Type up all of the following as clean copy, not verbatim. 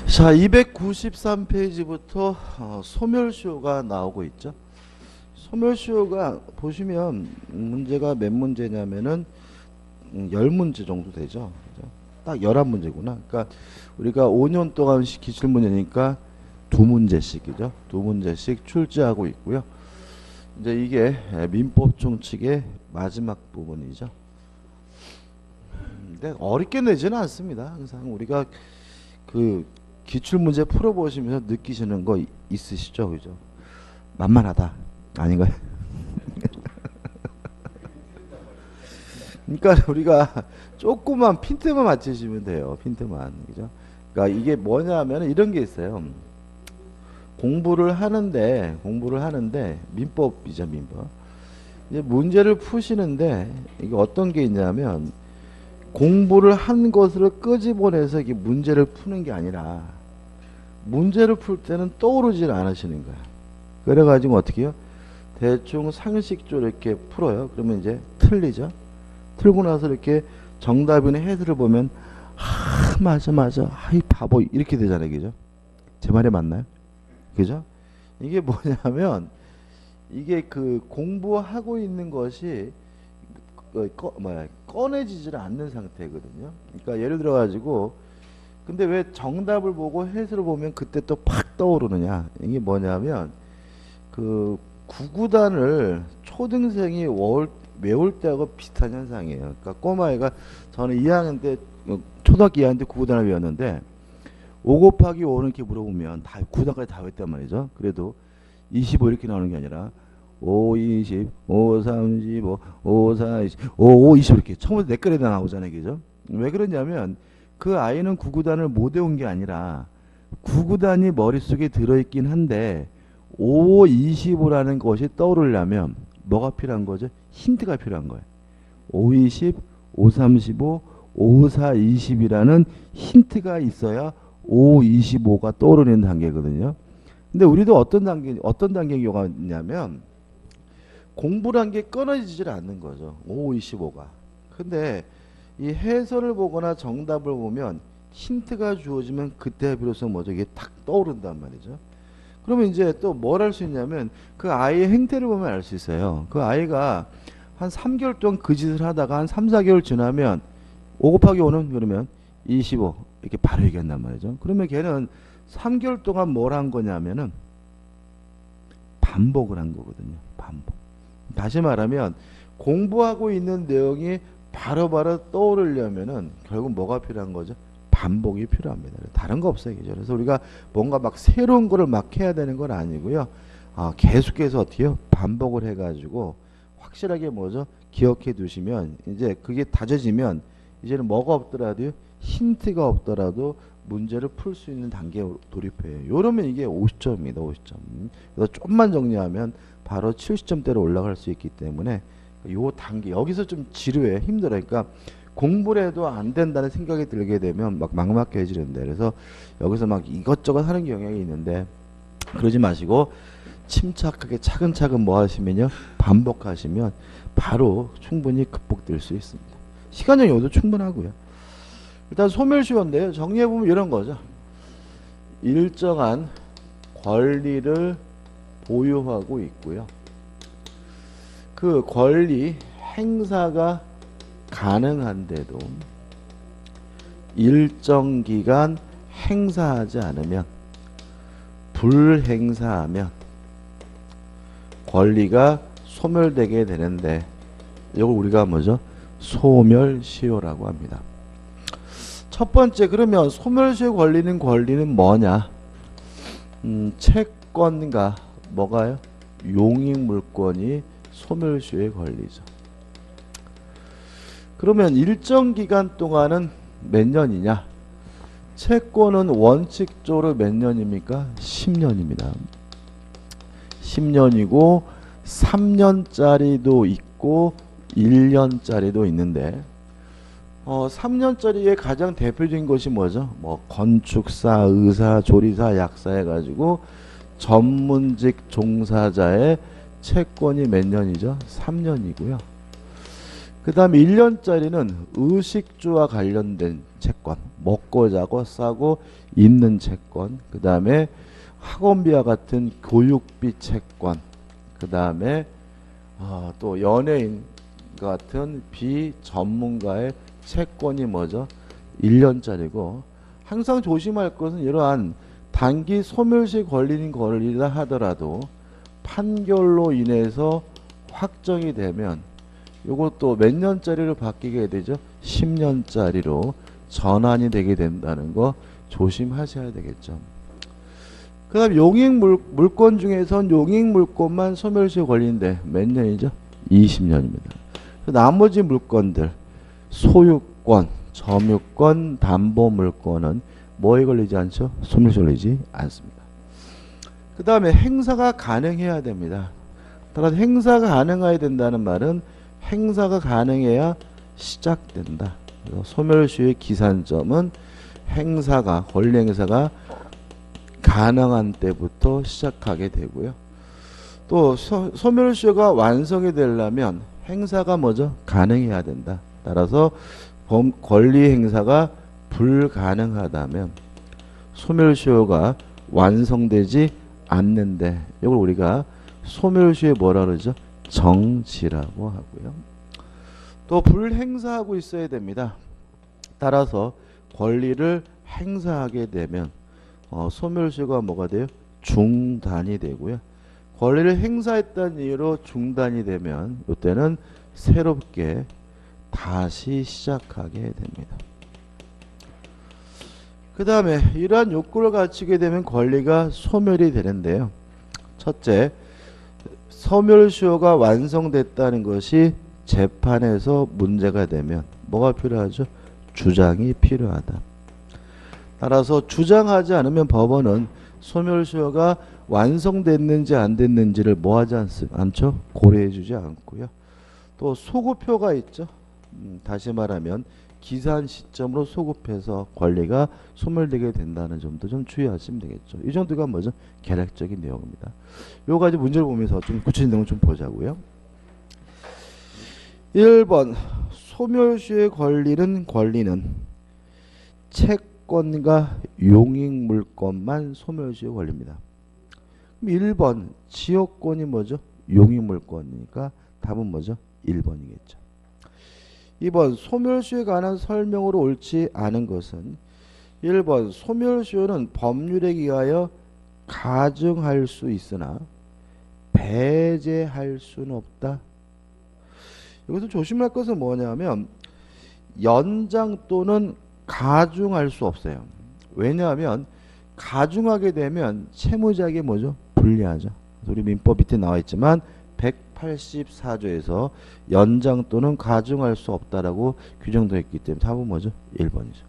자, 293페이지부터 소멸시효가 나오고 있죠. 소멸시효가 보시면 문제가 몇 문제냐면은 10문제 정도 되죠. 그죠? 딱 11문제구나. 그러니까 우리가 5년 동안 기출문제니까 2문제씩이죠. 2문제씩 출제하고 있고요. 이제 이게 민법 총칙의 마지막 부분이죠. 근데 어렵게 내지는 않습니다. 항상 우리가 그 기출문제 풀어보시면서 느끼시는 거 있으시죠? 그죠? 만만하다. 아닌가요? 그러니까 우리가 조그만 핀트만 맞추시면 돼요. 핀트만. 그죠? 그러니까 이게 뭐냐면 이런 게 있어요. 공부를 하는데 민법이죠, 민법. 이제 문제를 푸시는데 이게 어떤 게 있냐면 공부를 한 것을 끄집어내서 이게 문제를 푸는 게 아니라 문제를 풀 때는 떠오르질 않으시는 거야. 그래가지고 어떻게 해요? 대충 상식적으로 이렇게 풀어요. 그러면 이제 틀리죠. 틀고 나서 이렇게 정답이나 해설을 보면 맞아 아이 바보 이렇게 되잖아요. 그죠? 제 말이 맞나요? 그죠? 이게 뭐냐면 이게 그 공부하고 있는 것이 꺼내지질 않는 상태거든요. 그러니까 예를 들어 가지고 근데 왜 정답을 보고 해설을 보면 그때 또 팍 떠오르느냐? 이게 뭐냐면 그 구구단을 초등생이 외울 때하고 비슷한 현상이에요. 그러니까 꼬마애가 저는 2학년 때 초등학교 2학년 때 구구단을 외웠는데 5 곱하기 5는 이렇게 물어보면 다 9단까지 다 외웠단 말이죠. 그래도 25 이렇게 나오는 게 아니라 5, 20, 5, 35, 5, 4, 20, 5, 5, 20 이렇게 처음부터 네 글에다 나오잖아요. 그죠? 왜 그러냐면 그 아이는 구구단을 못 외운 게 아니라 구구단이 머릿속에 들어있긴 한데 5, 25라는 것이 떠오르려면 뭐가 필요한 거죠? 힌트가 필요한 거예요. 5, 20, 5, 35, 5, 4, 20이라는 힌트가 있어야 5, 25가 떠오르는 단계거든요. 근데 우리도 어떤 단계가 있냐면 공부란 게 끊어지질 않는 거죠. 5, 25가. 근데 이 해설을 보거나 정답을 보면 힌트가 주어지면 그때 비로소 뭐죠? 이게 탁 떠오른단 말이죠. 그러면 이제 또 뭘 할 수 있냐면 그 아이의 행태를 보면 알 수 있어요. 그 아이가 한 3개월 동안 그 짓을 하다가 한 3, 4개월 지나면 5 곱하기 5는 그러면 25 이렇게 바로 얘기한단 말이죠. 그러면 걔는 3개월 동안 뭘 한 거냐면은 반복을 한 거거든요. 반복. 다시 말하면 공부하고 있는 내용이 바로바로 떠오르려면은 결국 뭐가 필요한 거죠? 반복이 필요합니다. 다른 거 없어요. 그래서 우리가 뭔가 막 새로운 거를 막 해야 되는 건 아니고요. 계속해서 어떻게 해요? 반복을 해가지고 확실하게 뭐죠? 기억해 두시면 이제 그게 다져지면 이제는 뭐가 없더라도 힌트가 없더라도 문제를 풀 수 있는 단계에 돌입해요. 이러면 이게 50점입니다. 50점. 그래서 좀만 정리하면 바로 70점대로 올라갈 수 있기 때문에 요 단계 여기서 좀 지루해 힘들어요. 그러니까 공부를 해도 안 된다는 생각이 들게 되면 막 막막해지는데 그래서 여기서 막 이것저것 하는 경향이 있는데 그러지 마시고 침착하게 차근차근 뭐 하시면요 반복하시면 바로 충분히 극복될 수 있습니다. 시간 여유도 충분하고요. 일단 소멸시효인데요. 정리해보면 이런 거죠. 일정한 권리를 보유하고 있고요. 그 권리 행사가 가능한데도 일정 기간 행사하지 않으면 불행사하면 권리가 소멸되게 되는데 이걸 우리가 뭐죠? 소멸시효라고 합니다. 첫 번째 그러면 소멸시효 권리는 뭐냐? 채권과 뭐가요? 용익물권이 소멸시효의 권리죠. 그러면 일정 기간 동안은 몇 년이냐? 채권은 원칙적으로 몇 년입니까? 10년입니다. 10년이고 3년짜리도 있고 1년짜리도 있는데 3년짜리의 가장 대표적인 것이 뭐죠? 뭐 건축사, 의사, 조리사, 약사 해가지고 전문직 종사자의 채권이 몇 년이죠? 3년이고요. 그 다음에 1년짜리는 의식주와 관련된 채권, 먹고 자고 싸고 있는 채권, 그 다음에 학원비와 같은 교육비 채권, 그 다음에 또 연예인 같은 비전문가의 채권이 뭐죠? 1년짜리고, 항상 조심할 것은 이러한 단기 소멸시에 걸리는 권리라 하더라도 판결로 인해서 확정이 되면 이것도 몇 년짜리로 바뀌게 되죠? 10년짜리로 전환이 되게 된다는 거 조심하셔야 되겠죠. 그 다음 용익물권 중에선 용익물권만 소멸시에 걸리는데 몇 년이죠? 20년입니다. 나머지 물권들 소유권, 점유권, 담보물권은 뭐에 걸리지 않죠? 소멸시에 걸리지 않습니다. 그 다음에 행사가 가능해야 됩니다. 따라서 행사가 가능해야 된다는 말은 행사가 가능해야 시작된다. 그래서 소멸시효의 기산점은 행사가, 권리 행사가 가능한 때부터 시작하게 되고요. 또 소멸시효가 완성이 되려면 행사가 뭐죠? 가능해야 된다. 따라서 권리 행사가 불가능하다면 소멸시효가 완성되지 않는데, 이걸 우리가 소멸시효의 뭐라 그러죠? 정지라고 하고요. 또 불행사하고 있어야 됩니다. 따라서 권리를 행사하게 되면 소멸시효가 뭐가 돼요? 중단이 되고요. 권리를 행사했다는 이유로 중단이 되면 이때는 새롭게 다시 시작하게 됩니다. 그 다음에 이러한 요건을 갖추게 되면 권리가 소멸이 되는데요. 첫째, 소멸시효가 완성됐다는 것이 재판에서 문제가 되면 뭐가 필요하죠? 주장이 필요하다. 따라서 주장하지 않으면 법원은 소멸시효가 완성됐는지 안 됐는지를 뭐 하지 않죠? 고려해 주지 않고요. 또 소급표가 있죠. 다시 말하면 기산 시점으로 소급해서 권리가 소멸되게 된다는 점도 좀 주의하시면 되겠죠. 이 정도가 뭐죠? 개략적인 내용입니다. 요 가지 문제를 보면서 좀 구체적인 내용을 좀 보자고요. 1번 소멸시효에 걸리는 권리는 채권과 용익물권만 소멸시효에 걸립니다. 1번 지역권이 뭐죠? 용익물권이니까 답은 뭐죠? 1번이겠죠. 2번 소멸시효에 관한 설명으로 옳지 않은 것은 1번 소멸시효는 법률에 의하여 가중할 수 있으나 배제할 수는 없다. 여기서 조심할 것은 뭐냐면 연장 또는 가중할 수 없어요. 왜냐하면 가중하게 되면 채무자에게 뭐죠? 불리하죠. 우리 민법 밑에 나와 있지만 184조에서 연장 또는 가중할 수 없다라고 규정되어 있기 때문에 답은 뭐죠? 1번이죠.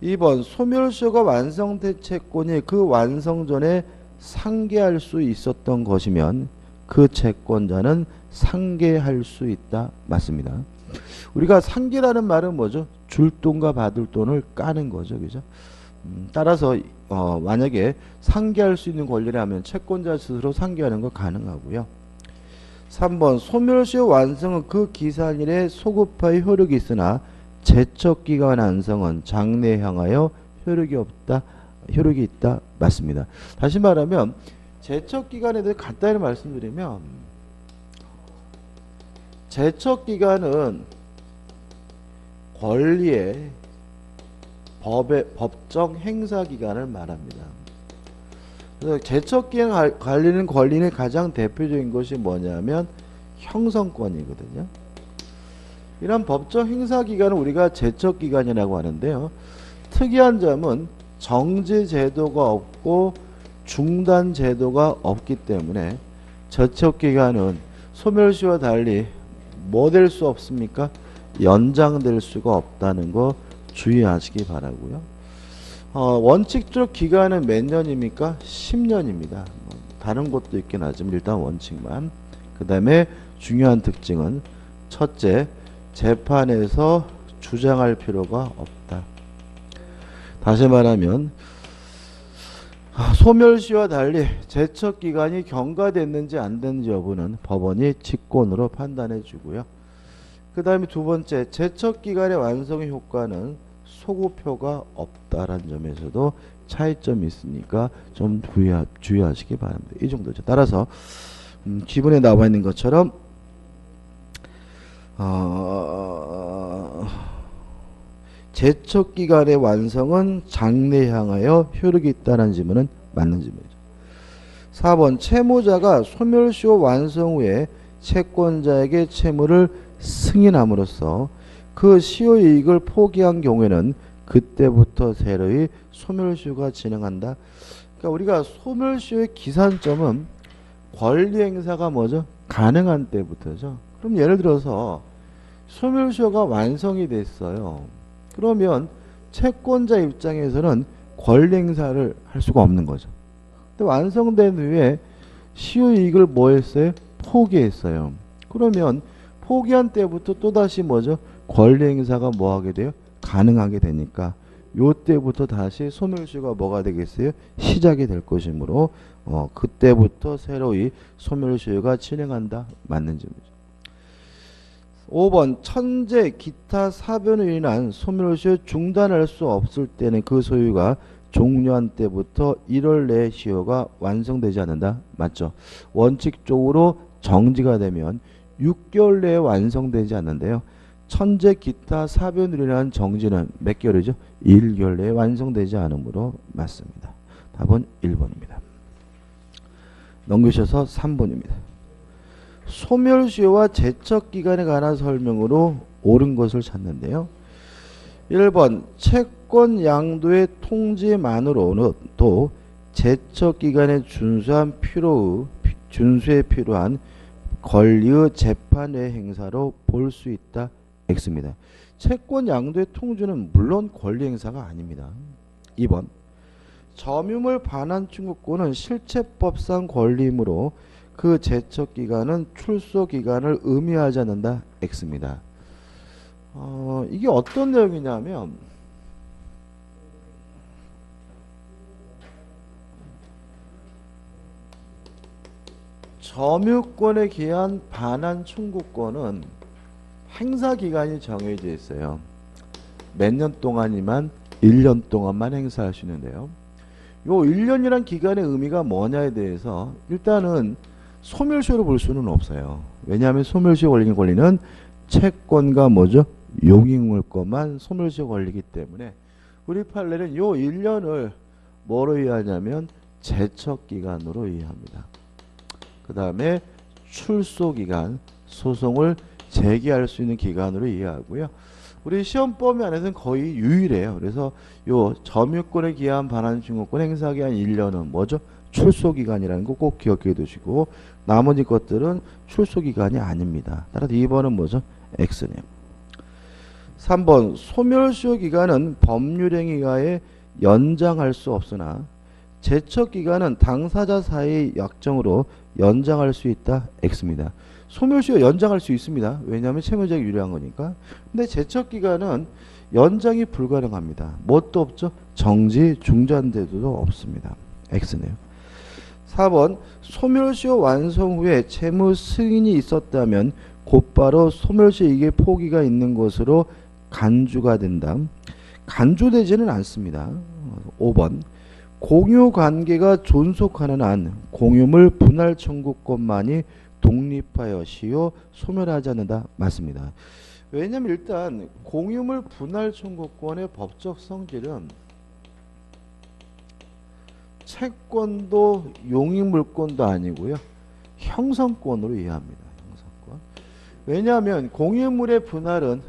2번 소멸시효가 완성된 채권이 그 완성 전에 상계할 수 있었던 것이면 그 채권자는 상계할 수 있다. 맞습니다. 우리가 상계라는 말은 뭐죠? 줄 돈과 받을 돈을 까는 거죠. 그죠? 따라서 만약에 상계할 수 있는 권리라면 채권자 스스로 상계하는 거 가능하고요. 3번 소멸시효 완성은 그 기산일에 소급하여 효력이 있으나 제척기간 완성은 장래에 향하여 효력이 없다. 효력이 있다. 맞습니다. 다시 말하면 제척기간에 대해 간단히 말씀드리면 제척기간은 권리의 법정 행사기간을 말합니다. 그래서 제척기간 관리는 권리는 가장 대표적인 것이 뭐냐면 형성권이거든요. 이런 법정 행사기간은 우리가 제척기간이라고 하는데요. 특이한 점은 정지제도가 없고 중단제도가 없기 때문에 제척기간은 소멸시효와 달리 뭐 될 수 없습니까? 연장될 수가 없다는 거 주의하시기 바라고요. 원칙적 기간은 몇 년입니까? 10년입니다. 다른 것도 있긴 하지만 일단 원칙만. 그 다음에 중요한 특징은 첫째, 재판에서 주장할 필요가 없다. 다시 말하면 소멸시효와 달리 제척기간이 경과됐는지 안 됐는지 여부는 법원이 직권으로 판단해 주고요. 그 다음에 두 번째, 제척기간의 완성의 효과는 소구표가 없다라는 점에서도 차이점이 있으니까 좀 주의하시기 바랍니다. 이 정도죠. 따라서 기본에 나와 있는 것처럼 제척기간의 완성은 장래 향하여 효력이 있다는 질문은 맞는 질문이죠. 4번 채무자가 소멸시효 완성 후에 채권자에게 채무를 승인함으로써 그 시효이익을 포기한 경우에는 그때부터 새로이 소멸시효가 진행한다. 그러니까 우리가 소멸시효의 기산점은 권리행사가 뭐죠? 가능한 때부터죠. 그럼 예를 들어서 소멸시효가 완성이 됐어요. 그러면 채권자 입장에서는 권리행사를 할 수가 없는 거죠. 근데 완성된 후에 시효이익을 뭐 했어요? 포기했어요. 그러면 포기한 때부터 또다시 뭐죠? 권리행사가 뭐 하게 돼요? 가능하게 되니까 요 때부터 다시 소멸시효가 뭐가 되겠어요? 시작이 될 것이므로 그때부터 새로이 소멸시효가 진행한다. 맞는 점이죠. 5번 천재 기타 사변으로 인한 소멸시효 중단할 수 없을 때는 그 소유가 종료한 때부터 1월 내에 시효가 완성되지 않는다. 맞죠? 원칙적으로 정지가 되면 6개월 내에 완성되지 않는데요. 천재 기타 사변으로 인한 정지는 몇 개월이죠? 1개월 내에 완성되지 않으므로 맞습니다. 답은 1번입니다. 넘기셔서 3번입니다. 소멸시효와 제척기간에 관한 설명으로 옳은 것을 찾는데요. 1번 채권 양도의 통지만으로도 제척기간에 준수에 필요한 권리의 재판의 행사로 볼 수 있다. X입니다. 채권 양도의 통지는 물론 권리 행사가 아닙니다. 2번 점유물 반환 청구권은 실체법상 권리이므로 그 제척기간은 출소기간을 의미하지 않는다. X입니다. 이게 어떤 내용이냐면 점유권에 기한 반환 청구권은 행사기간이 정해져 있어요. 몇 년 동안이면 1년 동안만 행사할 수 있는데요. 요 1년이란 기간의 의미가 뭐냐에 대해서 일단은 소멸시효로 볼 수는 없어요. 왜냐하면 소멸시효 걸리는 권리는 채권과 뭐죠? 용익물권만 소멸시효 걸리기 때문에 우리 판례는 요 1년을 뭐로 이해하냐면 제척기간으로 이해합니다. 그 다음에 출소기간, 소송을 제기할 수 있는 기간으로 이해하고요. 우리 시험 범위 안에서는 거의 유일해요. 그래서 요 점유권에 기한 반환 청구권 행사기한 1년은 뭐죠? 출소기간이라는 거 꼭 기억해 두시고 나머지 것들은 출소기간이 아닙니다. 따라서 2번은 뭐죠? X네요. 3번 소멸시효 기간은 법률행위에 의하여 연장할 수 없으나 제척기간은 당사자 사이의 약정으로 연장할 수 있다. X입니다. 소멸시효 연장할 수 있습니다. 왜냐하면 채무자가 유리한 거니까. 근데 제척기간은 연장이 불가능합니다. 뭣도 없죠? 정지, 중단제도도 없습니다. X네요. 4번 소멸시효 완성 후에 채무 승인이 있었다면 곧바로 소멸시효 이익의 포기가 있는 것으로 간주가 된다. 간주되지는 않습니다. 5번 공유관계가 존속하는 한 공유물 분할 청구권만이 독립하여 시효 소멸하지 않는다. 맞습니다. 왜냐하면 일단 공유물 분할 청구권의 법적 성질은 채권도 용익물권도 아니고요. 형성권으로 이해합니다. 형성권. 왜냐하면 공유물의 분할은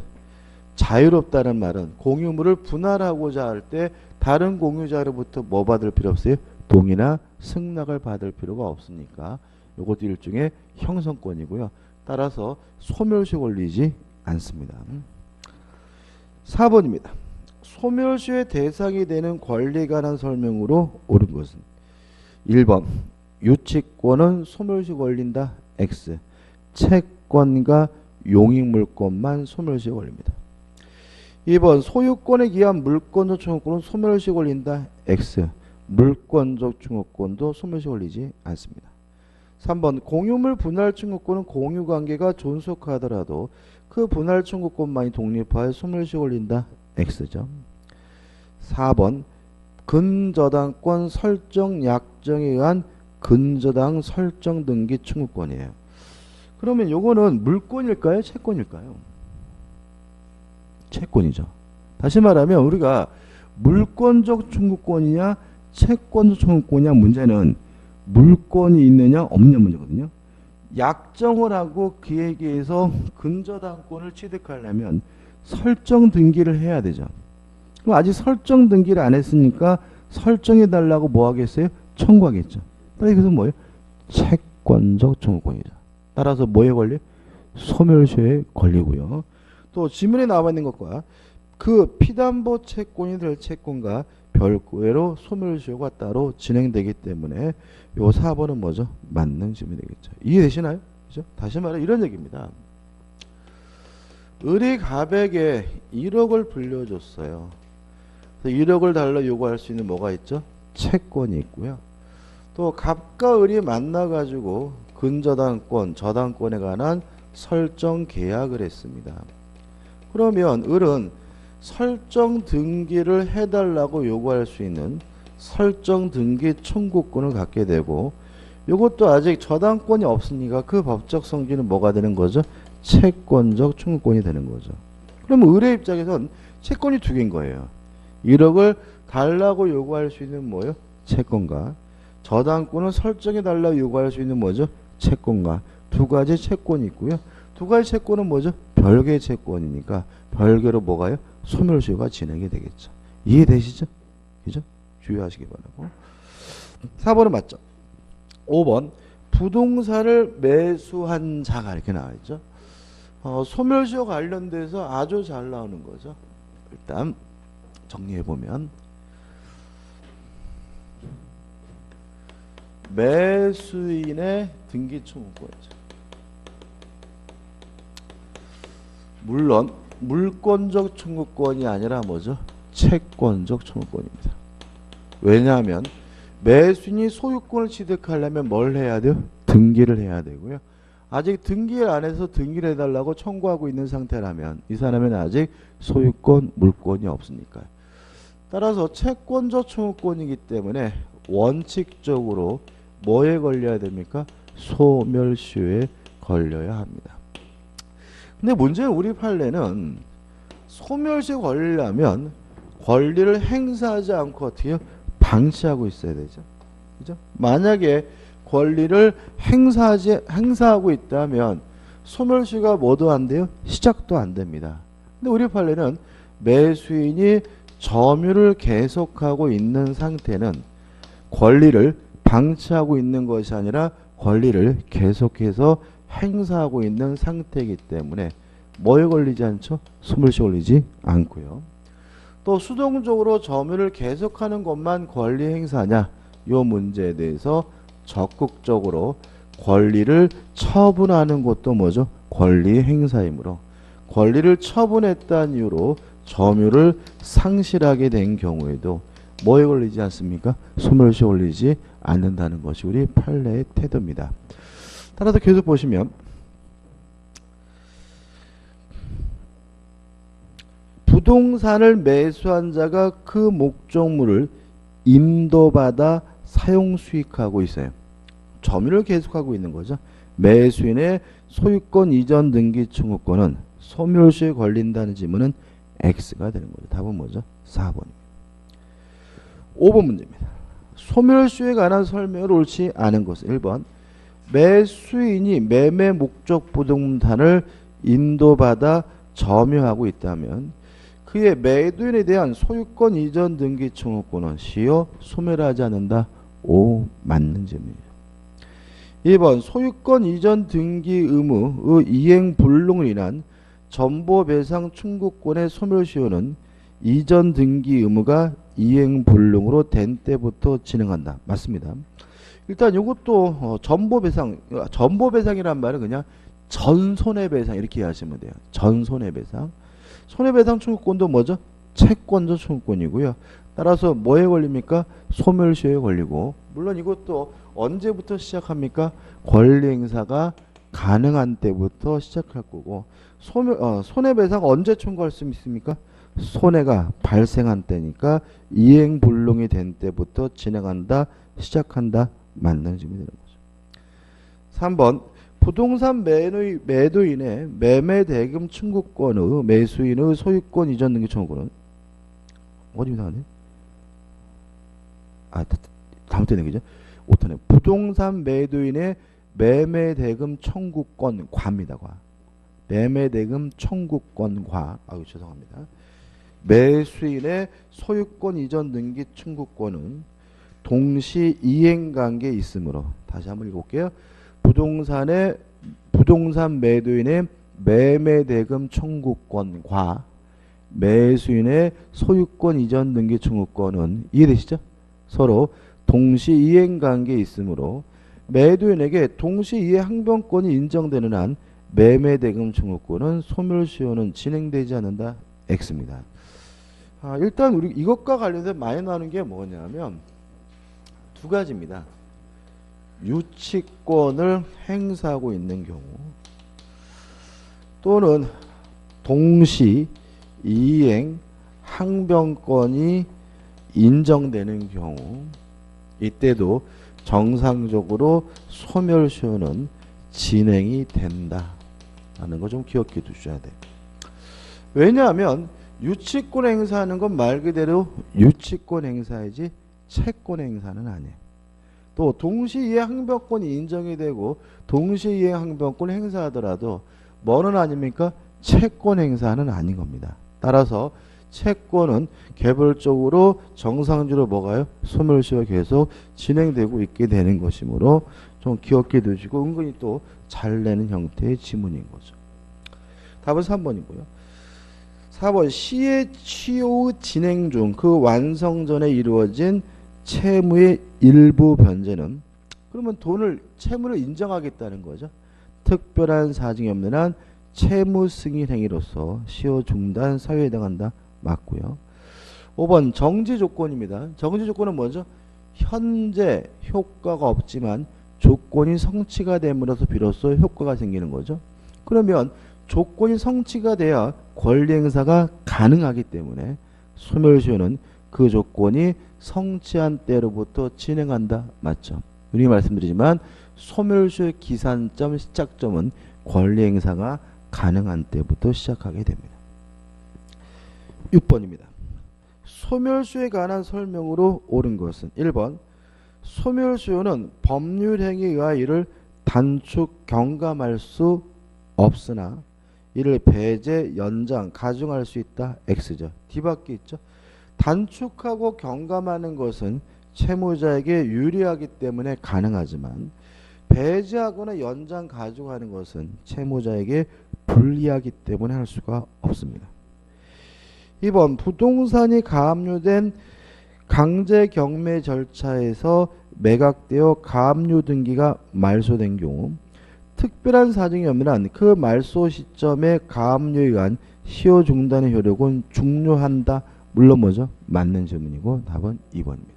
자유롭다는 말은 공유물을 분할하고자 할 때 다른 공유자로부터 뭐 받을 필요 없어요? 동의나 승낙을 받을 필요가 없으니까 이것도 일종의 형성권이고요. 따라서 소멸시효 걸리지 않습니다. 4번입니다. 소멸시효의 대상이 되는 권리에 관한 설명으로 옳은 것은 1번 유치권은 소멸시효 걸린다. X 채권과 용익물권만 소멸시효 걸립니다. 2번 소유권에 기한 물권적 청구권은 소멸시효 걸린다. X 물권적 청구권도 소멸시효 걸리지 않습니다. 3번 공유물 분할 청구권은 공유관계가 존속하더라도 그 분할 청구권만이 독립하여 소멸시효 걸린다. X죠. 4번 근저당권 설정 약정에 의한 근저당 설정 등기 청구권이에요. 그러면 요거는 물권일까요? 채권일까요? 채권이죠. 다시 말하면 우리가 물권적 청구권이냐 채권적 청구권이냐 문제는 물권이 있느냐 없느냐 문제거든요. 약정을 하고 그에게서 근저당권을 취득하려면 설정 등기를 해야 되죠. 그럼 아직 설정 등기를 안 했으니까 설정해 달라고 뭐 하겠어요? 청구하겠죠. 따라서 이것은 뭐예요? 채권적 청구권이죠. 따라서 뭐에 걸려? 소멸시효에 걸리고요. 또 지문에 나와 있는 것과 그 피담보 채권이 될 채권과 별개로 소멸시효가 따로 진행되기 때문에 요 4번은 뭐죠? 맞는 질문이 되겠죠. 이해되시나요? 그죠? 다시 말해 이런 얘기입니다. 을이 갑에게 1억을 불려줬어요. 그래서 1억을 달러 요구할 수 있는 뭐가 있죠? 채권이 있고요. 또 갑과 을이 만나가지고 근저당권, 저당권에 관한 설정 계약을 했습니다. 그러면 을은 설정 등기를 해달라고 요구할 수 있는 설정 등기 청구권을 갖게 되고 이것도 아직 저당권이 없으니까 그 법적 성질은 뭐가 되는 거죠? 채권적 청구권이 되는 거죠. 그러면 을의 입장에선 채권이 두 개인 거예요. 1억을 달라고 요구할 수 있는 뭐예요? 채권과 저당권을 설정해 달라고 요구할 수 있는 뭐죠? 채권과 두 가지 채권이 있고요. 두 가지 채권은 뭐죠? 별개의 채권이니까 별개로 뭐가요? 소멸시효가 진행이 되겠죠. 이해되시죠? 그죠? 주의하시기 바라고. 4번은 맞죠? 5번 부동산을 매수한 자가 이렇게 나와 있죠. 소멸시효 관련돼서 아주 잘 나오는 거죠. 일단 정리해 보면 매수인의 등기 청구권이죠. 물론 물권적 청구권이 아니라 뭐죠? 채권적 청구권입니다. 왜냐하면 매수인이 소유권을 취득하려면 뭘 해야 돼요? 등기를 해야 되고요. 아직 등기를 안 해서 등기를 해달라고 청구하고 있는 상태라면 이 사람은 아직 소유권, 물권이 없으니까요. 따라서 채권적 청구권이기 때문에 원칙적으로 뭐에 걸려야 됩니까? 소멸시효에 걸려야 합니다. 근데 문제는 우리 판례는 소멸시효에 걸리려면 권리를 행사하지 않고 어떻게 해요? 방치하고 있어야 되죠. 그죠? 만약에 권리를 행사하고 있다면 소멸시효가 뭐도 안 돼요? 시작도 안 됩니다. 근데 우리 판례는 매수인이 점유를 계속하고 있는 상태는 권리를 방치하고 있는 것이 아니라 권리를 계속해서 행사하고 있는 상태이기 때문에 뭐에 걸리지 않죠? 소멸시효에 걸리지 않고요. 또 수동적으로 점유를 계속하는 것만 권리 행사냐? 이 문제에 대해서 적극적으로 권리를 처분하는 것도 뭐죠? 권리 행사이므로 권리를 처분했다는 이유로 점유를 상실하게 된 경우에도 뭐에 걸리지 않습니까? 소멸시효에 걸리지 않는다는 것이 우리 판례의 태도입니다. 따라서 계속 보시면 부동산을 매수한 자가 그 목적물을 인도받아 사용 수익하고 있어요. 점유를 계속하고 있는 거죠. 매수인의 소유권 이전 등기 청구권은 소멸시효에 걸린다는 지문은 X가 되는 거죠. 답은 뭐죠? 4번입니다. 5번 문제입니다. 소멸시효에 관한 설명을 옳지 않은 것은 1번 매수인이 매매 목적 부동산을 인도받아 점유하고 있다면 그의 매도인에 대한 소유권 이전 등기 청구권은 시효 소멸하지 않는다. 오, 맞는 질문이에요. 2번 소유권 이전 등기 의무의 이행 불능으로 인한 전보배상 청구권의 소멸시효는 이전 등기 의무가 이행 불능으로 된 때부터 진행한다. 맞습니다. 일단 이것도 전보배상이란 말은 그냥 전손해배상 이렇게 이해하시면 돼요. 전손해배상. 손해배상 청구권도 뭐죠? 채권적 청구권이고요. 따라서 뭐에 걸립니까? 소멸시효에 걸리고 물론 이것도 언제부터 시작합니까? 권리 행사가 가능한 때부터 시작할 거고 손해배상 언제 청구할 수 있습니까? 손해가 발생한 때니까 이행불능이 된 때부터 진행한다, 시작한다, 맞는 점이 되는 거죠. 3번 부동산 매도인의 매매대금 청구권의 매수인의 소유권 이전 등기 청구권은 어디 나왔네? 다음 때 얘기죠. 5탄에 부동산 매도인의 매매대금 청구권 과입니다. 과. 매매대금 청구권 과. 죄송합니다. 매수인의 소유권 이전 등기 청구권은 동시 이행관계에 있으므로 다시 한번 읽어볼게요. 부동산 매도인의 매매대금 청구권과 매수인의 소유권 이전 등기 청구권은 이해되시죠? 서로 동시 이행관계에 있으므로 매도인에게 동시 이행 항변권이 인정되는 한 매매대금 청구권은 소멸시효는 진행되지 않는다. X입니다. 일단 우리 이것과 관련해서 많이 나오는 게 뭐냐면 두 가지입니다. 유치권을 행사하고 있는 경우 또는 동시 이행 항변권이 인정되는 경우 이때도 정상적으로 소멸시효는 진행이 된다라는 거 좀 기억해 두셔야 돼요. 왜냐하면 유치권 행사하는 건 말 그대로 유치권 행사이지 채권 행사는 아니에요. 또 동시이행 항변권이 인정이 되고 동시이행 항변권 행사하더라도 뭐는 아닙니까? 채권 행사는 아닌 겁니다. 따라서 채권은 개별적으로 정상적으로 뭐가요? 소멸시효가 계속 진행되고 있게 되는 것이므로 좀 기억해 두시고 은근히 또 잘 내는 형태의 지문인 거죠. 답은 3번이고요. 4번 시의 취호 진행 중 그 완성 전에 이루어진 채무의 일부 변제는 그러면 채무를 인정하겠다는 거죠. 특별한 사정이 없는 한 채무 승인 행위로서 시효 중단 사유에 해당한다. 맞고요. 5번 정지 조건입니다. 정지 조건은 뭐죠? 현재 효과가 없지만 조건이 성취가 됨으로써 비로소 효과가 생기는 거죠. 그러면 조건이 성취가 돼야 권리 행사가 가능하기 때문에 소멸시효는 그 조건이 성취한 때로부터 진행한다. 맞죠? 우리 말씀드리지만 소멸시효의 기산점, 시작점은 권리 행사가 가능한 때부터 시작하게 됩니다. 6번입니다. 소멸시효에 관한 설명으로 옳은 것은 1번 소멸시효는 법률행위에 의하여 이를 단축 경감할 수 없으나 이를 배제, 연장, 가중할 수 있다. X죠. 뒤밖에 있죠. 단축하고 경감하는 것은 채무자에게 유리하기 때문에 가능하지만 배제하거나 연장, 가중하는 것은 채무자에게 불리하기 때문에 할 수가 없습니다. 2번 부동산이 가압류된 강제 경매 절차에서 매각되어 가압류 등기가 말소된 경우 특별한 사정이 없는 한 그 말소 시점에 가압류에 의한 시효 중단의 효력은 중요한다. 물론 뭐죠? 맞는 질문이고 답은 2번입니다.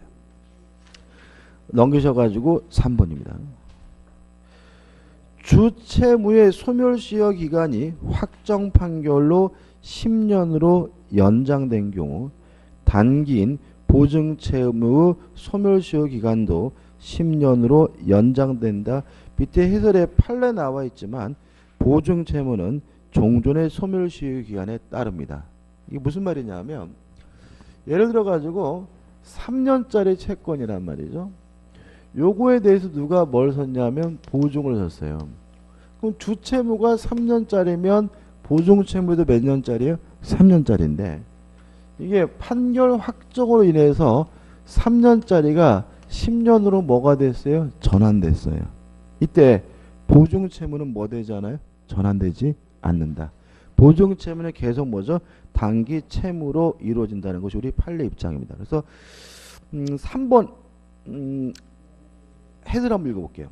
넘기셔가지고 3번입니다. 주채무의 소멸시효 기간이 확정 판결로 10년으로 연장된 경우 단기인 보증채무의 소멸시효 기간도 10년으로 연장된다. 밑에 해설에 판례 나와 있지만 보증채무는 종전의 소멸시효 기간에 따릅니다. 이게 무슨 말이냐면 예를 들어 가지고 3년짜리 채권이란 말이죠. 요거에 대해서 누가 뭘 썼냐면 보증을 썼어요. 그럼 주채무가 3년짜리면 보증채무도 몇 년짜리예요? 3년짜리인데 이게 판결 확정으로 인해서 3년짜리가 10년으로 뭐가 됐어요? 전환됐어요. 이때 보증채무는 뭐 되잖아요? 전환되지 않는다. 보증채무는 계속 뭐죠? 단기 채무로 이루어진다는 것이 우리 판례 입장입니다. 그래서 3번 해설 한번 읽어볼게요.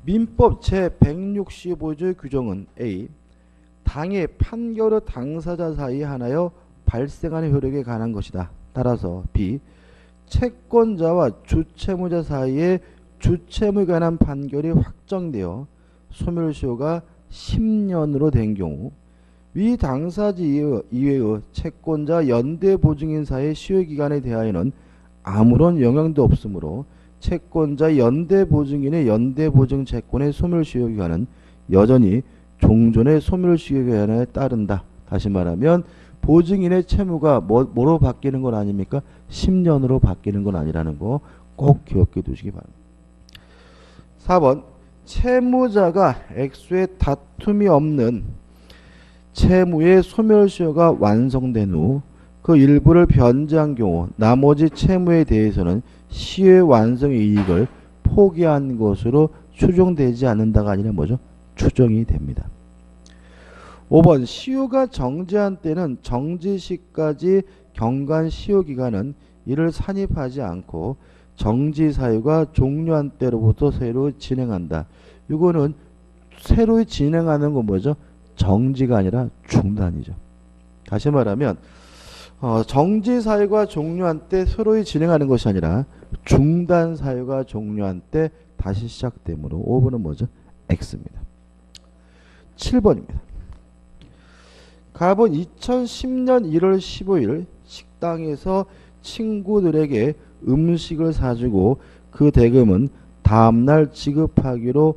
민법 제165조의 규정은 A. 당의 판결의 당사자 사이에 하나여 발생하는 효력에 관한 것이다. 따라서 B. 채권자와 주채무자 사이에 주채무에 관한 판결이 확정되어 소멸시효가 10년으로 된 경우 위 당사지 이외의 채권자 연대 보증인사의 시효기간에 대하여는 아무런 영향도 없으므로 채권자 연대 보증인의 연대 보증 채권의 소멸 시효기간은 여전히 종전의 소멸 시효기간에 따른다. 다시 말하면 보증인의 채무가 뭐로 바뀌는 건 아닙니까? 10년으로 바뀌는 건 아니라는 거 꼭 기억해 두시기 바랍니다. 4번 채무자가 액수의 다툼이 없는 채무의 소멸시효가 완성된 후 그 일부를 변제한 경우 나머지 채무에 대해서는 시효의 완성의 이익을 포기한 것으로 추정되지 않는다가 아니라 뭐죠? 추정이 됩니다. 5번 시효가 정지한 때는 정지 시까지 경관 시효기간은 이를 산입하지 않고 정지 사유가 종료한 때로부터 새로 진행한다. 이거는 새로 진행하는 건 뭐죠? 정지가 아니라 중단이죠. 다시 말하면 정지 사유가 종료한 때 새로 진행하는 것이 아니라 중단 사유가 종료한 때 다시 시작되므로 5번은 뭐죠? X입니다. 7번입니다. 갑은 2010년 1월 15일 식당에서 친구들에게 음식을 사주고 그 대금은 다음날 지급하기로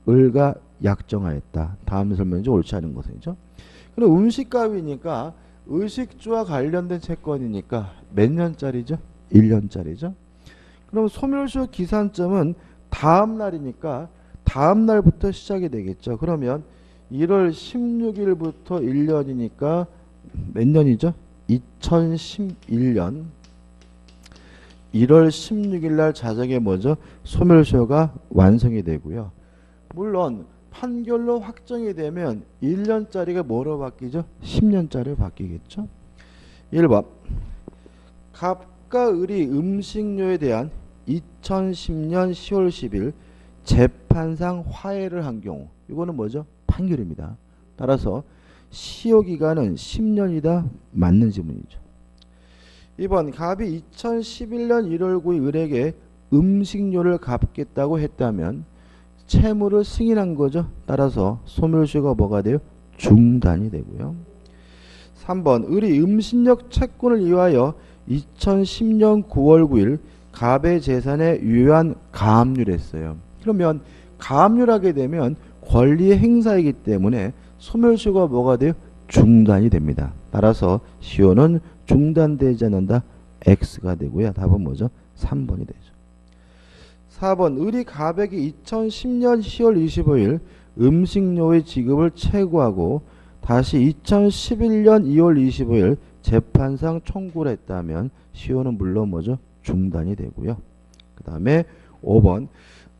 을과 약정하였다. 다음 설명이 옳지 않은 것이죠. 그럼 음식값이니까 의식주와 관련된 채권이니까 몇 년짜리죠? 1년짜리죠. 그럼 소멸시효 기산점은 다음 날이니까 다음 날부터 시작이 되겠죠. 그러면 1월 16일부터 1년이니까 몇 년이죠? 2011년 1월 16일 날 자정에 뭐죠? 소멸시효가 완성이 되고요. 물론 판결로 확정이 되면 1년짜리가 뭐로 바뀌죠? 10년짜리로 바뀌겠죠. 1번 갑과 을이 음식료에 대한 2010년 10월 10일 재판상 화해를 한 경우 이거는 뭐죠? 판결입니다. 따라서 시효기간은 10년이다. 맞는 지문이죠. 2번 갑이 2011년 1월 9일 을에게 음식료를 갚겠다고 했다면 채무를 승인한 거죠. 따라서 소멸시효가 뭐가 돼요? 중단이 되고요. 3번 을이 음식료 채권을 위하여 2010년 9월 9일 갑의 재산에 유효한 가압류를 했어요. 그러면 가압류를 하게 되면 권리의 행사이기 때문에 소멸시효가 뭐가 돼요? 중단이 됩니다. 따라서 시효는 중단되지 않는다. X가 되고요. 답은 뭐죠? 3번이 되죠. 4번 을이 갑에게 2010년 10월 25일 음식료의 지급을 최고하고 다시 2011년 2월 25일 재판상 청구를 했다면 시효는 물론 뭐죠? 중단이 되고요. 그 다음에 5번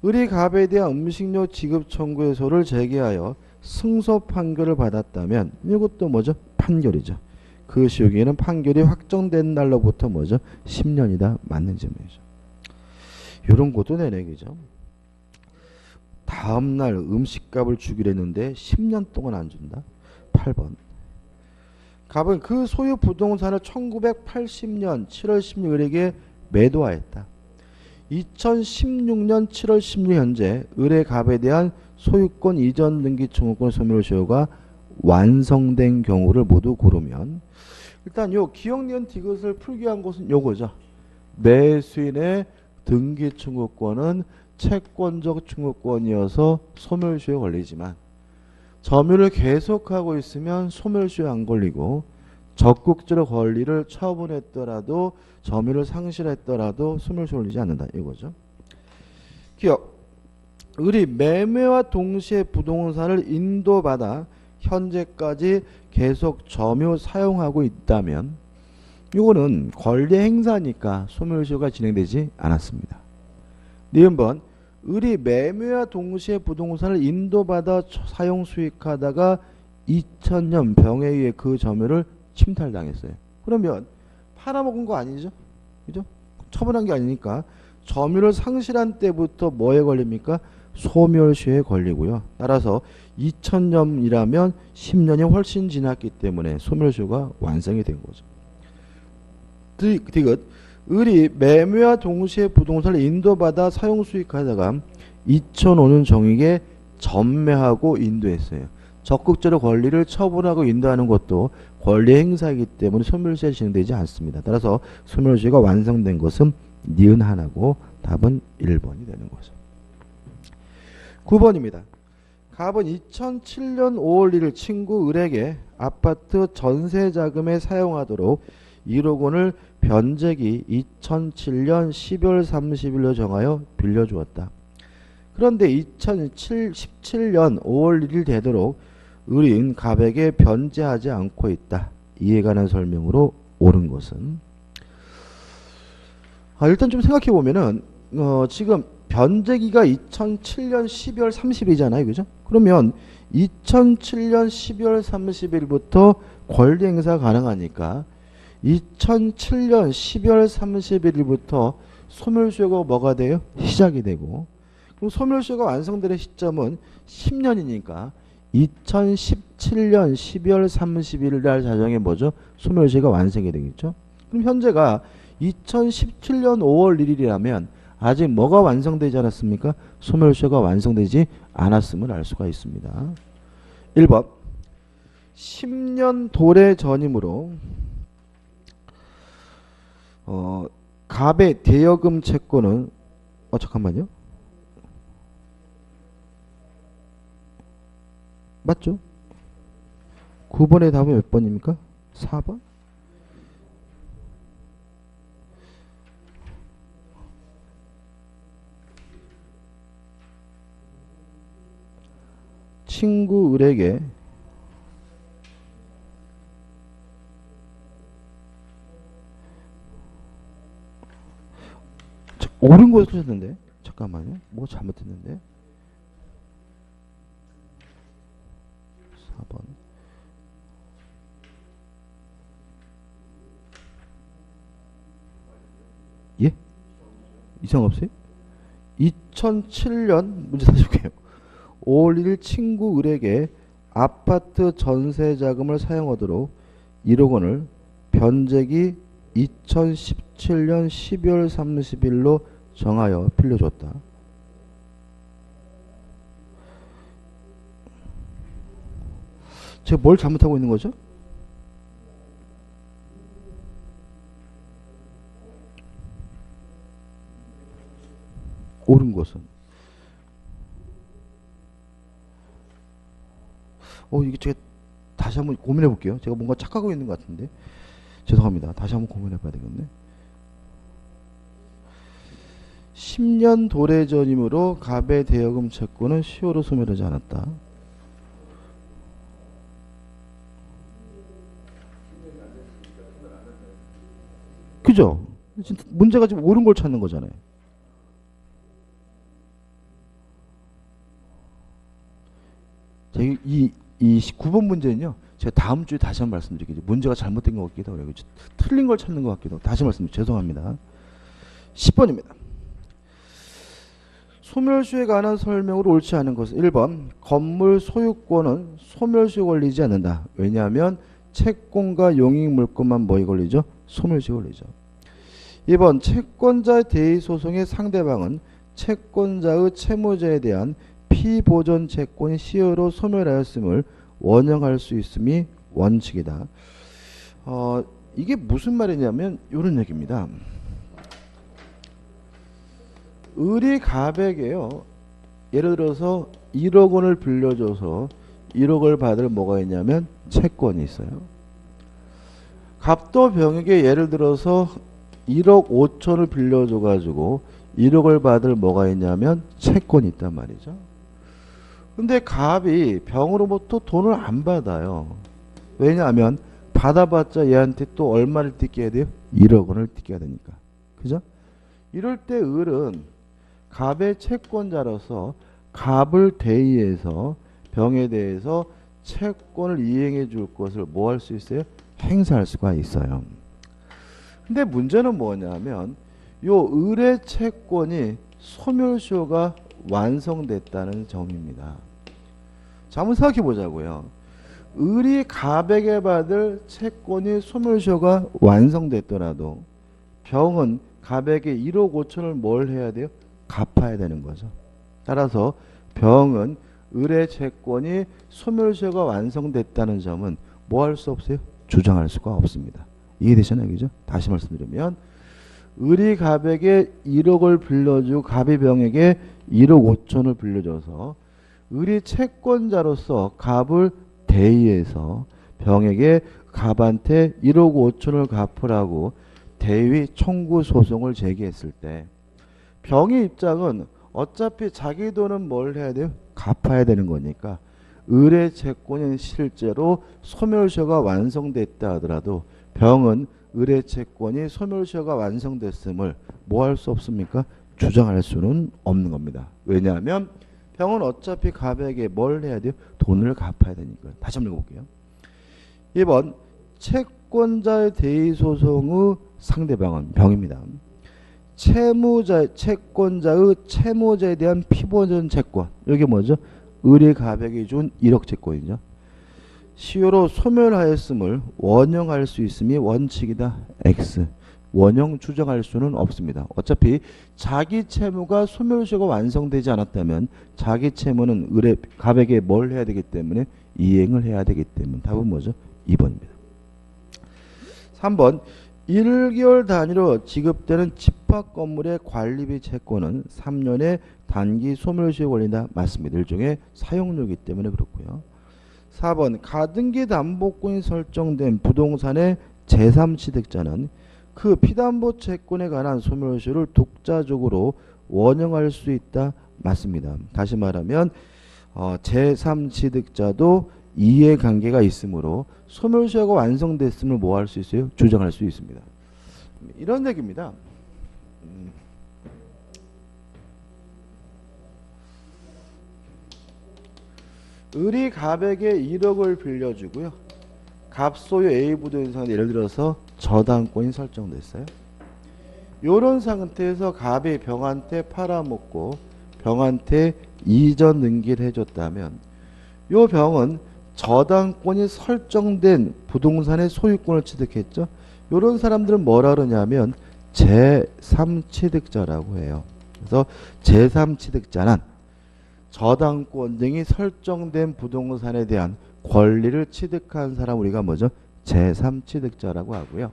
을이 갑에 대한 음식료 지급 청구의소를 제기하여 승소 판결을 받았다면 이것도 뭐죠? 판결이죠. 그 시효기에는 판결이 확정된 날로부터 뭐죠? 10년이다. 맞는 질문이죠. 이런 것도 내내기죠. 다음날 음식값을 주기로 했는데 10년 동안 안 준다. 8번 갑은 그 소유 부동산을 1980년 7월 16일에게 매도하였다. 2016년 7월 16일 현재 을의 갑에 대한 소유권 이전 등기 청구권 소멸시효가 완성된 경우를 모두 고르면 일단 요 기억 니은 디귿을 풀기 위한 것은 요거죠. 매수인의 등기 청구권은 채권적 청구권이어서 소멸시효에 걸리지만 점유를 계속하고 있으면 소멸시효에 안 걸리고 적극적으로 권리를 처분했더라도 점유를 상실했더라도 소멸시효에 걸리지 않는다 이거죠. 기억 을이 매매와 동시에 부동산을 인도받아 현재까지 계속 점유 사용하고 있다면 이거는 권리 행사니까 소멸시효가 진행되지 않았습니다. 니은번 을이 매매와 동시에 부동산을 인도받아 사용 수익하다가 2000년 병에 의해 그 점유를 침탈당했어요. 그러면 팔아먹은 거 아니죠? 그죠? 처분한 게 아니니까 점유를 상실한 때부터 뭐에 걸립니까? 소멸시효에 걸리고요. 따라서 2000년이라면 10년이 훨씬 지났기 때문에 소멸시효가 완성이 된 거죠. 디귿 을이 매매와 동시에 부동산을 인도받아 사용 수익하다가 2005년 정액에 전매하고 인도했어요. 적극적으로 권리를 처분하고 인도하는 것도 권리 행사이기 때문에 소멸시효가 진행되지 않습니다. 따라서 소멸시효가 완성된 것은 니은 하나고 답은 1번이 되는 거죠. 9번입니다. 갑은 2007년 5월 1일 친구 을에게 아파트 전세 자금에 사용하도록 1억 원을 변제기 2007년 12월 30일로 정하여 빌려주었다. 그런데 2017년 5월 1일 되도록 을인 갑에게 변제하지 않고 있다. 이에 관한 설명으로 옳은 것은 일단 좀 생각해 보면은 지금 변제기가 2007년 12월 30일이잖아요. 그죠? 그러면 2007년 12월 30일부터 권리 행사 가능하니까 2007년 12월 31일부터 소멸시효가 뭐가 돼요? 시작이 되고, 그럼 소멸시효가 완성되는 시점은 10년이니까 2017년 12월 31일 날 자정에 뭐죠? 소멸시효가 완성이 되겠죠? 그럼 현재가 2017년 5월 1일이라면 아직 뭐가 완성되지 않았습니까? 소멸시효가 완성되지 않았음을 알 수가 있습니다. 1번 10년 도래 전이므로 갑의 대여금 채권은 잠깐만요. 맞죠? 9번의 답은 몇 번입니까? 4번? 친구 을에게 옳은 거 쓰셨는데 잠깐만요. 뭐 잘못했는데 4번 예? 이상 없어요? 2007년 문제 다시 볼게요. 5월 1일 친구 을에게 아파트 전세 자금을 사용하도록 1억 원을 변제기 2017년 12월 30일로 정하여 빌려줬다. 제가 뭘 잘못하고 있는 거죠? 옳은 것은 이게 제가 다시 한번 고민해 볼게요. 제가 뭔가 착각하고 있는 것 같은데 죄송합니다. 다시 한번 고민해 봐야 되겠네. 10년 도래 전이므로 갑의 대여금 채권은 시효로 소멸하지 않았다. 그죠? 문제가 지금 옳은 걸 찾는 거잖아요. 이 9번 문제는요. 제가 다음 주에 다시 한번 말씀드릴게요. 문제가 잘못된 것 같기도 하고요. 틀린 걸 찾는 것 같기도 하고. 다시 말씀드립니다. 죄송합니다. 10번입니다. 소멸시효에 관한 설명으로 옳지 않은 것은 1번 건물 소유권은 소멸시효 걸리지 않는다. 왜냐하면 채권과 용익물권만 뭐에 걸리죠? 소멸시효 걸리죠. 2번 채권자의 대의소송의 상대방은 채권자의 채무자에 대한 피보존 채권이 시효로 소멸하였음을 원형할 수 있음이 원칙이다. 이게 무슨 말이냐면 이런 얘기입니다. 을이 갑에게요. 예를 들어서 1억 원을 빌려줘서 1억을 받을 뭐가 있냐면 채권이 있어요. 갑도 병에게 예를 들어서 1억 5천을 빌려줘가지고 1억을 받을 뭐가 있냐면 채권이 있단 말이죠. 근데 갑이 병으로부터 돈을 안 받아요. 왜냐하면 받아봤자 얘한테 또 얼마를 뜯겨야 돼요? 1억 원을 뜯겨야 되니까. 그죠? 이럴 때 을은 갑의 채권자로서 갑을 대의해서 병에 대해서 채권을 이행해 줄 것을 뭐 할 수 있어요? 행사할 수가 있어요. 근데 문제는 뭐냐면 요 을의 채권이 소멸시효가 완성됐다는 점입니다. 자, 한번 생각해 보자고요. 을이 갑에게 받을 채권이 소멸시효가 완성됐더라도 병은 갑에게 1억 5천을 뭘 해야 돼요? 갚아야 되는 거죠. 따라서 병은 을의 채권이 소멸시효가 완성됐다는 점은 뭐 할 수 없어요? 주장할 수가 없습니다. 이해되시나요? 그죠? 다시 말씀드리면 을이 갑에게 1억을 빌려주고 갑이 병에게 1억 5천을 빌려줘서 을이 채권자로서 갑을 대의해서 병에게 갑한테 1억 5천을 갚으라고 대위 청구 소송을 제기했을 때 병의 입장은 어차피 자기 돈은 뭘 해야 돼요? 갚아야 되는 거니까 을의 채권이 실제로 소멸시효가 완성됐다 하더라도 병은 을의 채권이 소멸시효가 완성됐음을 뭐 할 수 없습니까? 주장할 수는 없는 겁니다. 왜냐하면 병은 어차피 갑에게 뭘 해야 돼요? 돈을 갚아야 되니까. 다시 한번 읽어볼게요. 2번 채권자의 대의소송의 상대방은 병입니다. 채권자의 채무자에 대한 피보전 채권. 이게 뭐죠? 을이 갑에게 준 1억 채권이죠. 시효로 소멸하였음을 원형할 수 있음이 원칙이다. X. 원형 주장할 수는 없습니다. 어차피 자기 채무가 소멸시효가 완성되지 않았다면 자기 채무는 갑에게 뭘 해야 되기 때문에 이행을 해야 되기 때문에 답은 뭐죠? 2번입니다. 3번 1개월 단위로 지급되는 집합 건물의 관리비 채권은 3년의 단기 소멸시효에 걸린다. 맞습니다. 일종의 사용료이기 때문에 그렇고요. 4번 가등기 담보권이 설정된 부동산의 제3취득자는 그 피담보 채권에 관한 소멸시효를 독자적으로 원형할 수 있다. 맞습니다. 다시 말하면 제3취득자도 이해관계가 있으므로 소멸시효가 완성됐음을 뭐 할 수 있어요? 주장할 수 있습니다. 이런 얘기입니다. 을이 갑에게 1억을 빌려주고요. 갑 소유 A 부동산에 예를 들어서 저당권이 설정됐어요. 이런 상태에서 갑이 병한테 팔아먹고 병한테 이전 등기를 해줬다면 이 병은 저당권이 설정된 부동산의 소유권을 취득했죠. 이런 사람들은 뭐라 그러냐면 제3취득자라고 해요. 그래서 제3취득자는 저당권 등이 설정된 부동산에 대한 권리를 취득한 사람 우리가 뭐죠? 제3취득자라고 하고요.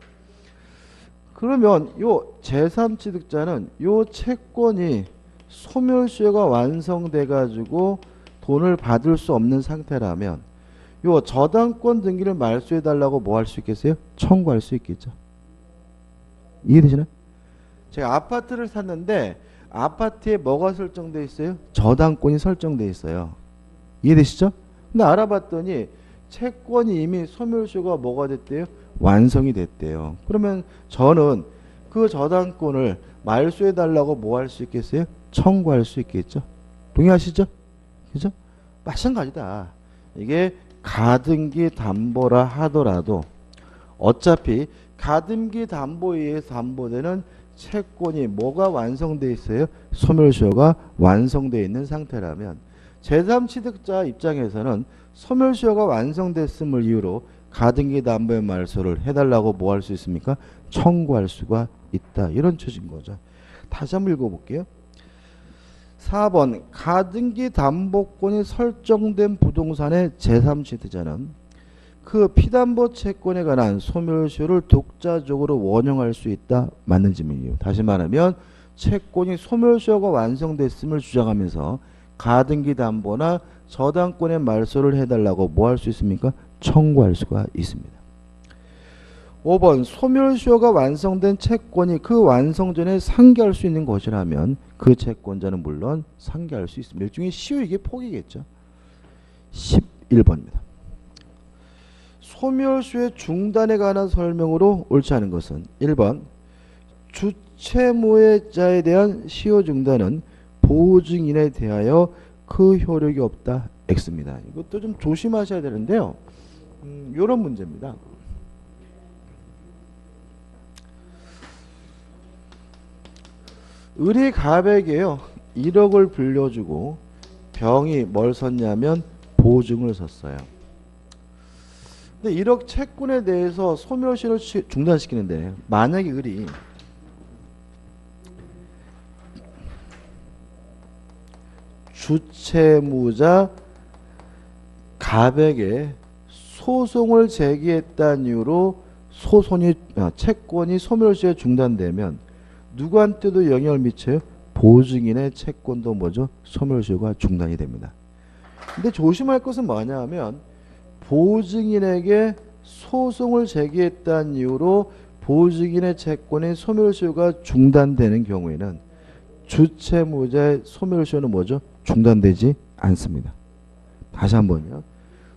그러면 요 제3취득자는 요 채권이 소멸시효가 완성돼 가지고 돈을 받을 수 없는 상태라면 요 저당권 등기를 말소해 달라고 뭐 할 수 있겠어요? 청구할 수 있겠죠. 이해되시나요? 제가 아파트를 샀는데 아파트에 뭐가 설정돼 있어요? 저당권이 설정돼 있어요. 이해되시죠? 근데 알아봤더니 채권이 이미 소멸시효가 뭐가 됐대요? 완성이 됐대요. 그러면 저는 그 저당권을 말소해 달라고 뭐 할 수 있겠어요? 청구할 수 있겠죠. 동의하시죠? 그죠? 마찬가지다. 이게 가등기 담보라 하더라도 어차피 가등기 담보에 의해서 담보되는 채권이 뭐가 완성돼 있어요? 소멸시효가 완성돼 있는 상태라면 제3취득자 입장에서는 소멸시효가 완성됐음을 이유로 가등기 담보의 말소를 해달라고 뭐 할 수 있습니까? 청구할 수가 있다. 이런 취지인 거죠. 다시 한번 읽어볼게요. 4번 가등기 담보권이 설정된 부동산의 제3취득자는 그 피담보 채권에 관한 소멸시효를 독자적으로 원형할 수 있다. 맞는 질문이에요. 다시 말하면 채권이 소멸시효가 완성됐음을 주장하면서 가등기 담보나 저당권의 말소를 해달라고 뭐 할 수 있습니까? 청구할 수가 있습니다. 5번 소멸시효가 완성된 채권이 그 완성 전에 상기할 수 있는 것이라면 그 채권자는 물론 상기할 수 있습니다. 일종의 시효이기 포기겠죠. 11번입니다. 소멸시효의 중단에 관한 설명으로 옳지 않은 것은 1번 주채무자에 대한 시효 중단은 보증인에 대하여 그 효력이 없다. X입니다. 이것도 좀 조심하셔야 되는데요. 이런 문제입니다. 을이 갑에게요 1억을 빌려주고 병이 뭘 섰냐면 보증을 섰어요. 근데 1억 채권에 대해서 소멸시효를 중단시키는데 만약에 을이 주채무자 자백에 소송을 제기했다는 이유로 채권이 소멸시효에 중단되면 누구한테도 영향을 미쳐요? 보증인의 채권도 뭐죠? 소멸시효가 중단이 됩니다. 근데 조심할 것은 뭐냐 하면 보증인에게 소송을 제기했다는 이유로 보증인의 채권의 소멸시효가 중단되는 경우에는 주채무자의 소멸시효는 뭐죠? 중단되지 않습니다. 다시 한번요.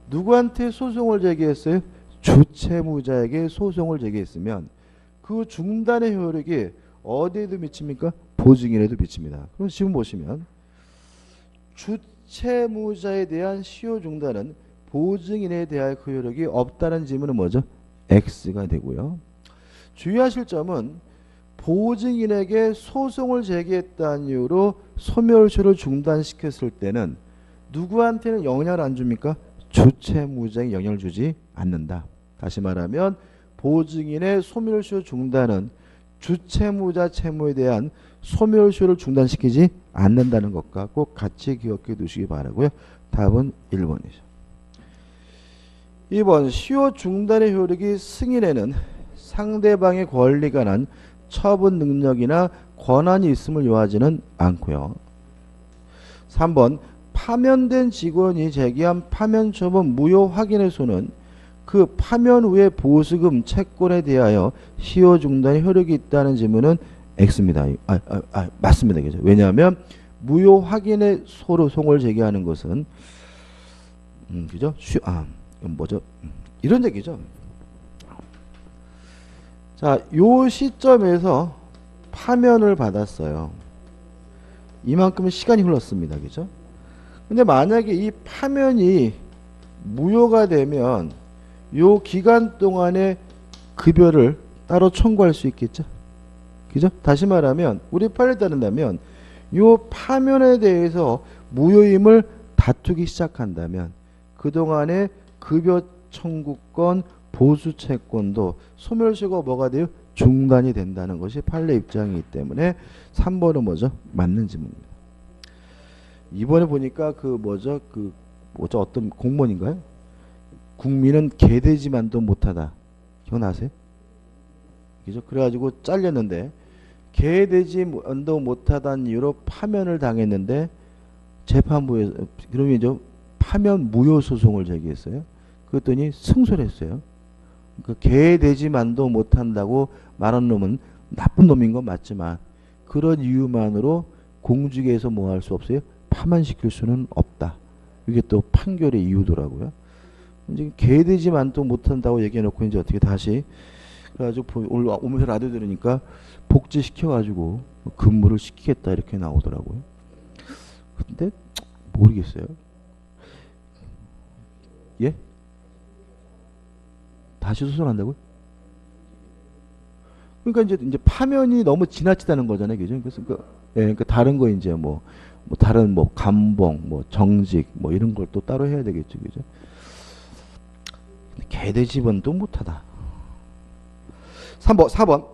누구한테 소송을 제기했어요? 주채무자에게 소송을 제기했으면 그 중단의 효력이 어디에도 미칩니까? 보증인에도 미칩니다. 그럼 지금 보시면 주채무자에 대한 시효 중단은 보증인에 대한 그 효력이 없다는 질문은 뭐죠? X가 되고요. 주의하실 점은 보증인에게 소송을 제기했다는 이유로 소멸시효를 중단시켰을 때는 누구한테는 영향을 안 줍니까? 주채무자에 영향을 주지 않는다. 다시 말하면 보증인의 소멸시효 중단은 주채무자 채무에 대한 소멸시효를 중단시키지 않는다는 것과 꼭 같이 기억해 두시기 바라고요. 답은 1번이죠. 2번 시효 중단의 효력이 승인에는 상대방의 권리가 난 처분 능력이나 권한이 있음을 요하지는 않고요. 3번 파면된 직원이 제기한 파면 처분 무효 확인의 소는 그 파면 후의 보수금 채권에 대하여 시효 중단의 효력이 있다는 질문은 X입니다. 맞습니다. 그죠? 왜냐하면 무효 확인의 소송을 제기하는 것은 그죠? 뭐죠? 이런 얘기죠. 자, 요 시점에서 파면을 받았어요. 이만큼 시간이 흘렀습니다. 그죠? 근데 만약에 이 파면이 무효가 되면 요 기간 동안에 급여를 따로 청구할 수 있겠죠? 그죠? 다시 말하면 우리 판례에 따른다면 요 파면에 대해서 무효임을 다투기 시작한다면 그동안의 급여 청구권 보수 채권도 소멸시효가 뭐가 돼요? 중단이 된다는 것이 판례 입장이기 때문에 3번은 뭐죠? 맞는 질문입니다. 이번에 보니까 어떤 공무원인가요? 국민은 개되지만도 못하다. 기억나세요? 그죠? 그래가지고 잘렸는데 개되지만도 못하다는 이유로 파면을 당했는데 재판부에서 그러면 이제 파면 무효 소송을 제기했어요. 그랬더니 승소를 했어요. 그러니까 개되지만도 못한다고 말한 놈은 나쁜 놈인 건 맞지만 그런 이유만으로 공직에서 뭐 할 수 없어요? 파면시킬 수는 없다. 이게 또 판결의 이유더라고요. 이제 개되지만도 못한다고 얘기해놓고 이제 어떻게 다시 그래가지고 오면서 라디오 들으니까 복지시켜가지고 근무를 시키겠다 이렇게 나오더라고요. 근데 모르겠어요. 예? 다시 소송한다고요? 그러니까 이제 파면이 너무 지나치다는 거잖아요, 그죠? 그러니까 다른 거 이제 다른 감봉, 정직, 이런 걸 또 따로 해야 되겠죠, 그죠? 개대집은 또 못하다. 4번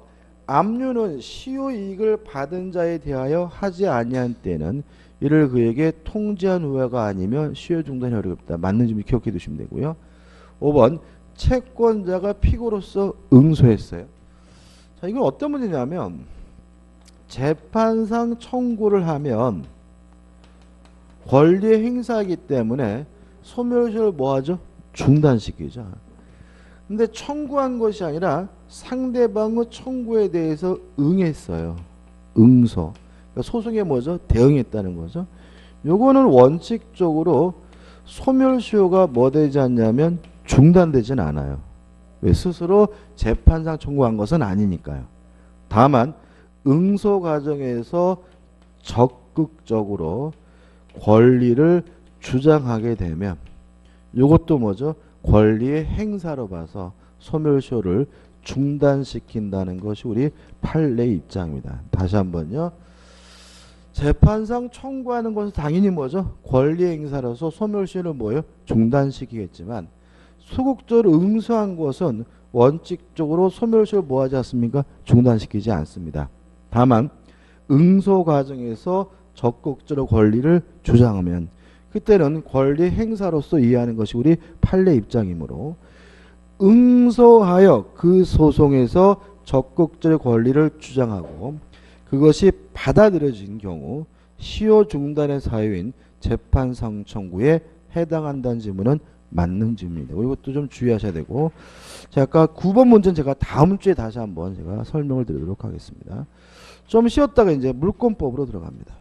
압류는 시효 이익을 받은 자에 대하여 하지 아니한 때는 이를 그에게 통지한 후가 아니면 시효 중단이 어렵다. 맞는 점을 기억해 두시면 되고요. 5번 채권자가 피고로서 응소했어요. 자, 이건 어떤 문제냐면 재판상 청구를 하면 권리의 행사이기 때문에 소멸시효를 뭐하죠? 중단시키죠. 근데 청구한 것이 아니라 상대방의 청구에 대해서 응했어요. 응소. 그러니까 소송에 뭐죠? 대응했다는 거죠. 요거는 원칙적으로 소멸시효가 뭐 되지 않냐면 중단되진 않아요. 왜? 스스로 재판상 청구한 것은 아니니까요. 다만 응소 과정에서 적극적으로 권리를 주장하게 되면 이것도 뭐죠? 권리의 행사로 봐서 소멸시효를 중단시킨다는 것이 우리 판례 입장입니다. 다시 한번요. 재판상 청구하는 것은 당연히 뭐죠? 권리의 행사로서 소멸시효를 뭐예요? 중단시키겠지만 소극적으로 응소한 것은 원칙적으로 소멸시효를 뭐하지 않습니까? 중단시키지 않습니다. 다만 응소 과정에서 적극적으로 권리를 주장하면 그때는 권리 행사로서 이해하는 것이 우리 판례 입장이므로 응소하여 그 소송에서 적극적인 권리를 주장하고 그것이 받아들여진 경우 시효 중단의 사유인 재판상 청구에 해당한다는 질문은 맞는 질문입니다. 이것도 좀 주의하셔야 되고, 자, 아까 9번 문제는 제가 다음 주에 다시 한번 제가 설명을 드리도록 하겠습니다. 좀 쉬었다가 이제 물권법으로 들어갑니다.